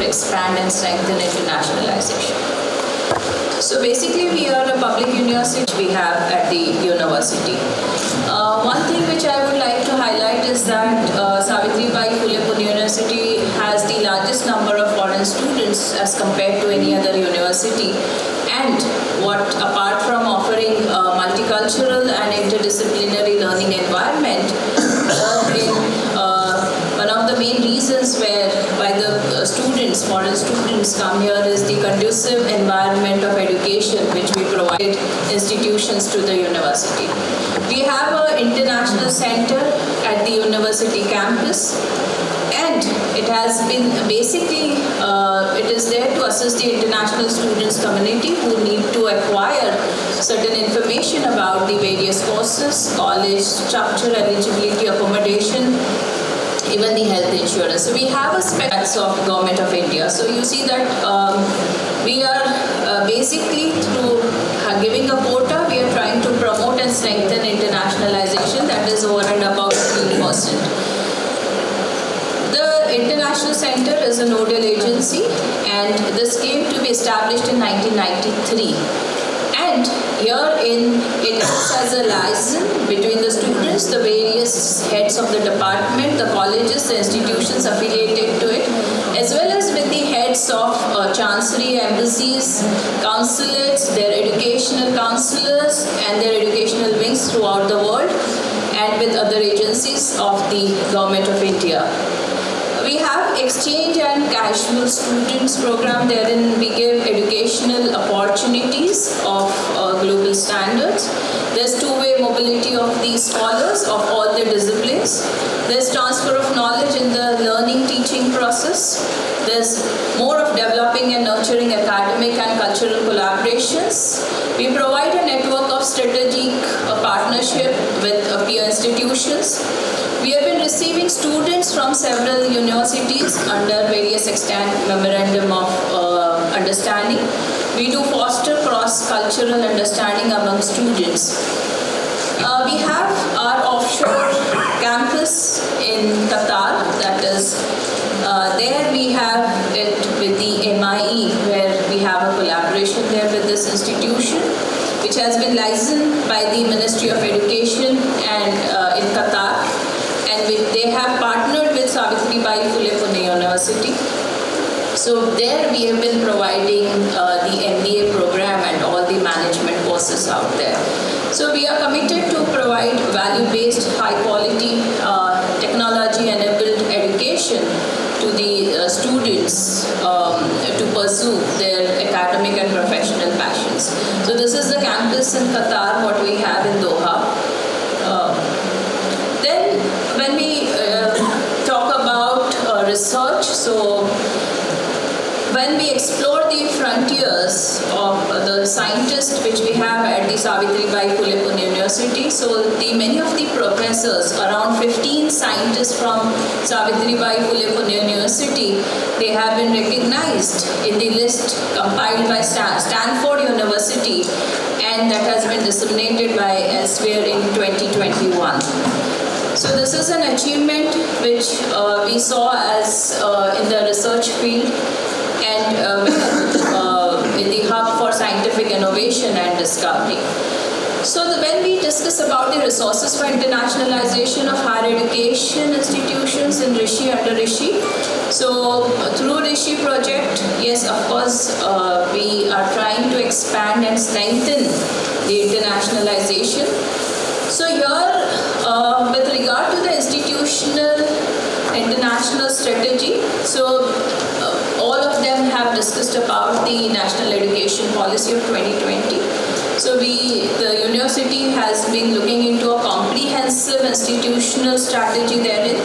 to expand and strengthen internationalization. So basically we are a public university we have at the university. One thing which I would like to highlight is that Savitribai Phule University has the largest number of foreign students as compared to any other university, and apart from offering a multicultural and interdisciplinary learning environment, one of the main reasons why the foreign students come here is the conducive environment of education which we provide institutions to the university. We have an international center at the university campus, and it has been basically, it is there to assist the international students community who need to acquire certain information about the various courses, college structure, eligibility, accommodation, even the health insurance. So we have a specs of Government of India. So you see that we are basically through giving a quota, we are trying to promote and strengthen internationalization, that is over and above 15%. The International Center is a nodal agency, and this came to be established in 1993. And herein it acts as a liaison between the students, the various heads of the department, the colleges, the institutions affiliated to it, as well as with the heads of chancery, embassies, consulates, their educational counselors and their educational wings throughout the world, and with other agencies of the Government of India. We have exchange and casual students program. Therein we give educational opportunities of global standards. There's two-way mobility of these scholars of all the disciplines. There's transfer of knowledge in the learning teaching process. There's more of developing and nurturing academic and cultural collaborations. We provide a network of strategic partnership with peer institutions. We have been receiving students from several universities under various extant memorandum of understanding. We do foster cross-cultural understanding among students. We have our offshore campus in Qatar, that is, there we have it with the MIE, where we have a collaboration there with this institution, which has been licensed by the Ministry of Education and in Qatar. And they have partnered with Savitribai Phule Pune University. So there we have been providing the MBA program and all the management courses out there. So we are committed to provide value-based, high-quality, technology-enabled education to the students to pursue their academic and professional passions. So this is the campus in Qatar, what we have in Doha. When we talk about research, so when we explore the frontiers of the scientists which we have at the Savitribai Phule Pune University, so many of the professors, around 15 scientists from Savitribai Phule Pune University, they have been recognized in the list compiled by Stanford University, and that has been disseminated by Elsewhere in 2021. So this is an achievement which we saw as in the research field and in the hub for scientific innovation and discovery. So when we discuss about the resources for internationalization of higher education institutions in Rishi under Rishi, so through Rishi project, yes, of course, we are trying to expand and strengthen the internationalization. So here, with regard to the institutional international strategy, so all of them have discussed about the National Education Policy of 2020. So the university has been looking into a comprehensive institutional strategy therein,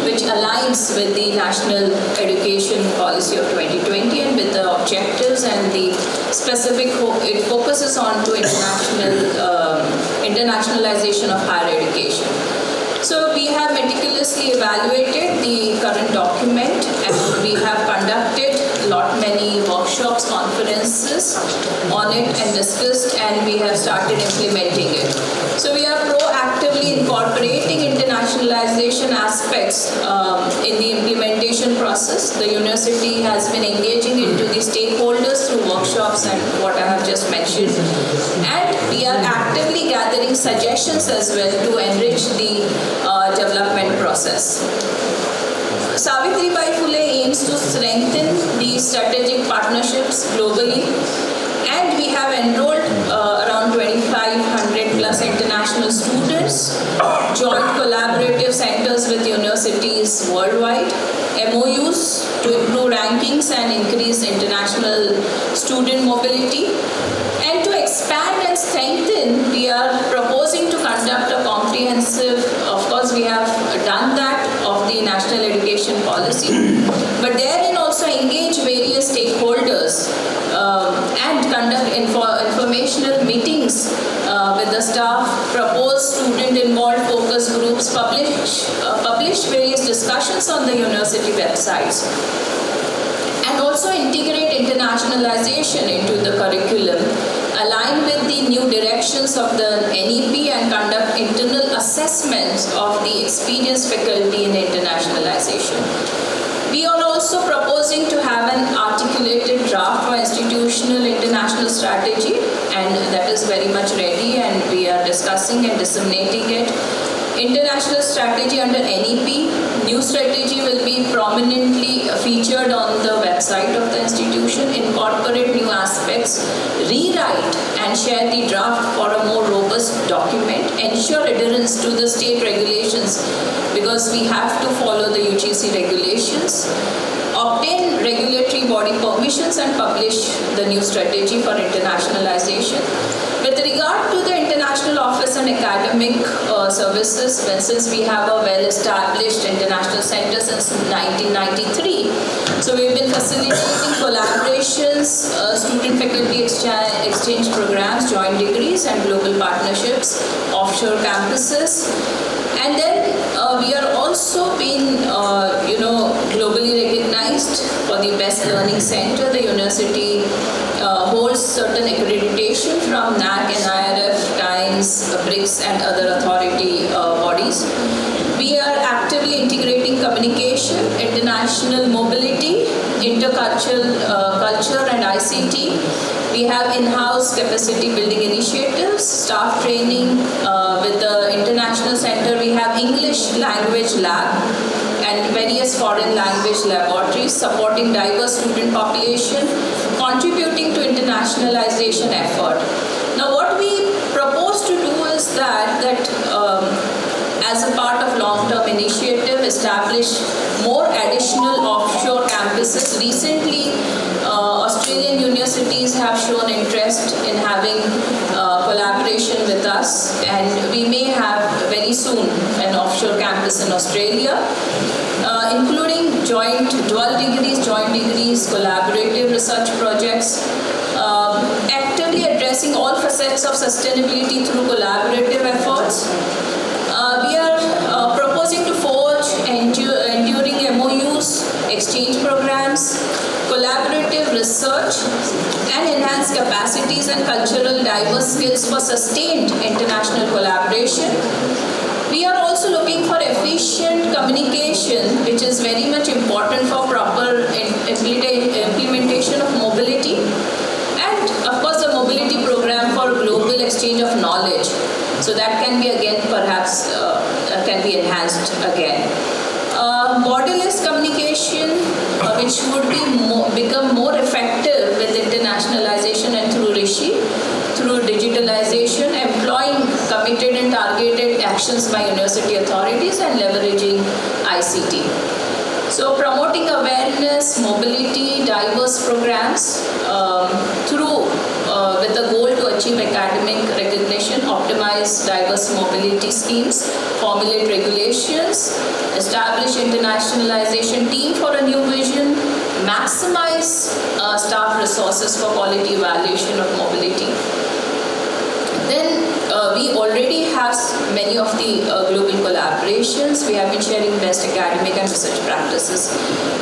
which aligns with the National Education Policy of 2020 and with the objectives and the specific, it focuses on to internationalization of higher education. So we have meticulously evaluated the current document, and we have conducted many workshops, conferences on it and discussed, and we have started implementing it. So we are proactively incorporating internationalization aspects in the implementation process. The university has been engaging into the stakeholders through workshops and what I have just mentioned. And we are actively gathering suggestions as well to enrich the development process. Savitribai Phule aims to strengthen the strategic partnerships globally, and we have enrolled around 2,500 plus international students, joint collaborative centers with universities worldwide, MOUs to improve rankings and increase international student mobility. And to expand and strengthen, we are proposing to conduct a comprehensive, of course we have done that, of the national education policy, but therein also engage various stakeholders and conduct informational meetings with the staff, propose student-involved focus groups, publish various discussions on the university websites, and also integrate internationalization into the curriculum, align with the new directions of the NEP and conduct internal assessments of the experienced faculty in internationalization. We are also proposing to have an articulated draft for institutional international strategy, and that is very much ready and we are discussing and disseminating it. International strategy under NEP. New strategy will be prominently featured on the website of the institution, incorporate new aspects, rewrite and share the draft for a more robust document, ensure adherence to the state regulations because we have to follow the UGC regulations, obtain regulatory body permissions and publish the new strategy for internationalization. With regard to the international office and academic services, since we have a well-established international center since 1993, so we've been facilitating collaborations, student-faculty exchange programs, joint degrees and global partnerships, offshore campuses. And then we are also being, globally recognized for the best learning center. The university holds certain accreditation from NAC, NIRF, Times, BRICS and other authority bodies. We are actively integrating communication, international mobility, intercultural culture and ICT. We have in-house capacity building initiatives, staff training. With the International Center, we have English Language Lab and various foreign language laboratories supporting diverse student population, contributing to internationalization effort. Now what we propose to do is that as a part of long-term initiative, establish more additional offshore campuses. Recently, Australian universities have shown interest in having collaboration with us, and we may have very soon an offshore campus in Australia, including dual degrees, collaborative research projects, actively addressing all facets of sustainability through collaborative efforts. We are proposing to forge enduring MOUs, exchange programs, collaborative research, and enhance capacities and cultural diverse skills for sustained international collaboration. We are also looking for efficient communication, which is very much important for proper implementation of mobility, and of course the mobility program for global exchange of knowledge. So that can be again perhaps can be enhanced again. Borderless communication, which would become more effective with internationalization and through RISHI, through digitalization, employing committed and targeted actions by university authorities and leveraging ICT. So promoting awareness, mobility, diverse programs with the goal to achieve academic recognition, optimize diverse mobility schemes, formulate regulations, establish internationalization team for a new vision, maximize staff resources for quality evaluation of mobility. Then we already have many of the global collaborations. We have been sharing best academic and research practices.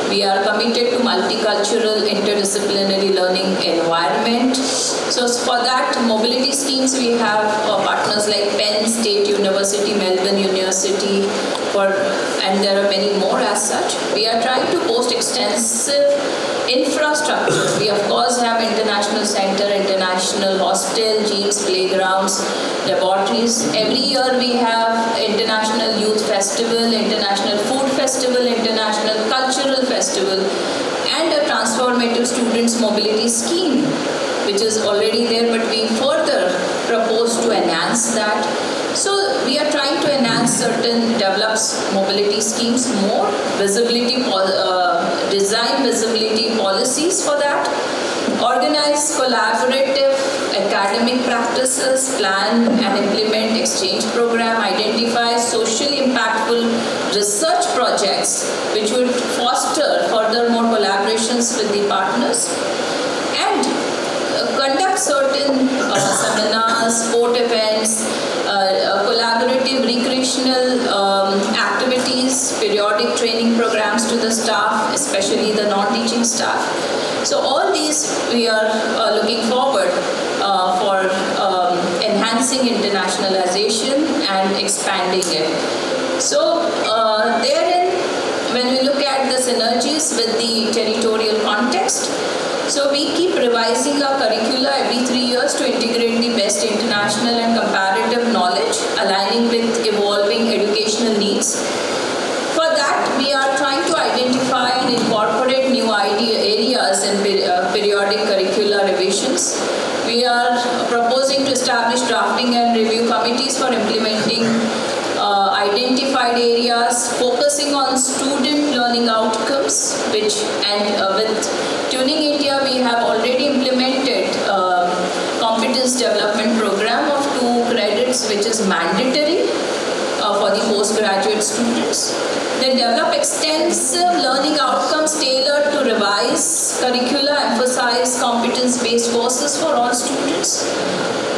We are committed to multicultural, interdisciplinary learning environment. So for that, mobility schemes, we have partners like Penn State University, Melbourne University, and there are many more as such. We are trying to boast extensive infrastructure. We of course have international center, international hostel, gyms, playgrounds, laboratories. Every year we have International Youth Festival, International Food Festival, International Cultural Festival, and a transformative students mobility scheme, which is already there, but we further propose to enhance that. So we are trying to enhance certain developed mobility schemes more, design visibility policies for that, organize collaborative academic practices, plan and implement exchange program, identify socially impactful research projects which would foster furthermore collaborations with the partners, and conduct certain seminars, sport events, collaborative recreational activities, periodic training programs to the staff, especially the non-teaching staff. So all these we are looking forward for enhancing internationalization and expanding it. So therein, when we look at the synergies with the territorial context, so we keep revising our curricula every 3 years to integrate the best international and comparative knowledge, aligning with evolving educational needs. For that, we are trying to identify and incorporate new areas in periodic curricular revisions. We are proposing to establish drafting and review committees for implementing identified areas, focusing on student learning outcomes, with Tuning India, we have already implemented competence development program of 2 credits, which is mandatory for the postgraduate students. Then develop extensive learning outcomes tailored to revise curricula, emphasize competence-based courses for all students.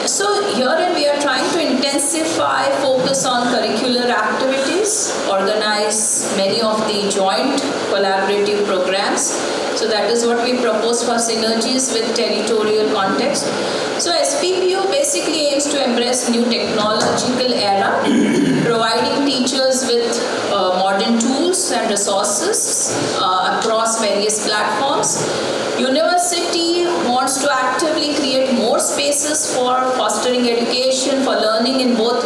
So herein we are trying to intensify focus on curricular activities, organize many of the joint collaborative programs. So that is what we propose for synergies with territorial context. So SPPU basically aims to embrace new technological era, providing teachers with modern tools and resources across various platforms. University wants to actively create more spaces for fostering education, for learning in both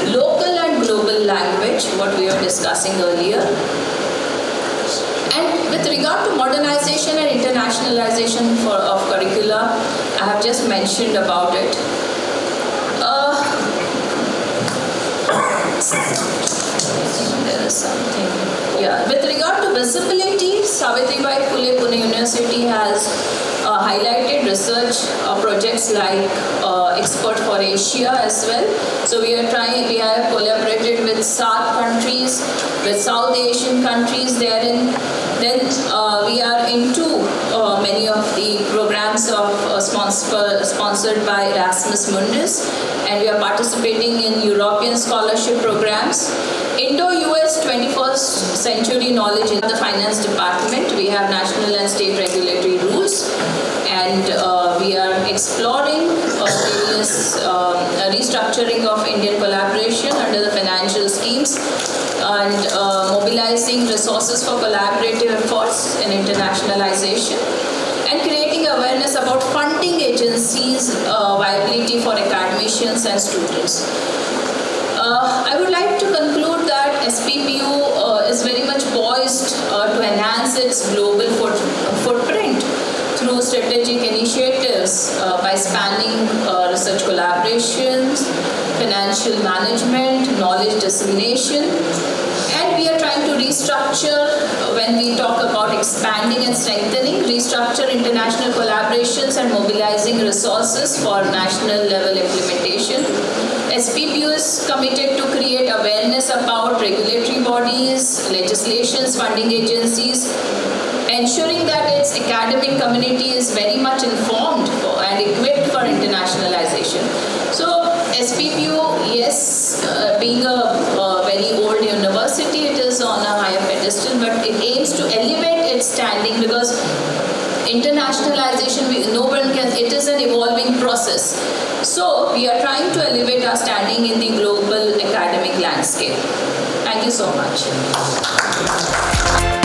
local and global language, what we were discussing earlier. And with regard to modernization and internationalization of curricula, I have just mentioned about it. There is something. Yeah. With regard to visibility, Savitribai Phule Pune University has highlighted research projects like Expert for Asia as well. So we have collaborated with SAARC countries, with South Asian countries therein. Then we are into many of the programs of sponsored by Erasmus Mundus, and we are participating in European scholarship programs. Indo-US 21st Century Knowledge in the Finance Department. We have national and state regulatory rules, and we are exploring various restructuring of Indian collaboration under the financial schemes, and mobilizing resources for collaborative efforts in internationalization, and creating awareness about funding agencies' viability for academicians and students. I would like to conclude that SPPU is very much poised to enhance its global footprint through strategic initiatives by spanning research collaborations, financial management, knowledge dissemination, and we are trying to restructure, when we talk about expanding and strengthening, restructure international collaborations and mobilizing resources for national level implementation. SPPU is committed to create awareness about regulatory bodies, legislations, funding agencies, ensuring that its academic community is very much informed and equipped for internationalization. So SPPU, yes, being a very old university, it is on a higher pedestal, but it aims to elevate its standing, because internationalization, no one can, it is an evolving process. So we are trying to elevate our standing in the global academic landscape. Thank Thank you so much.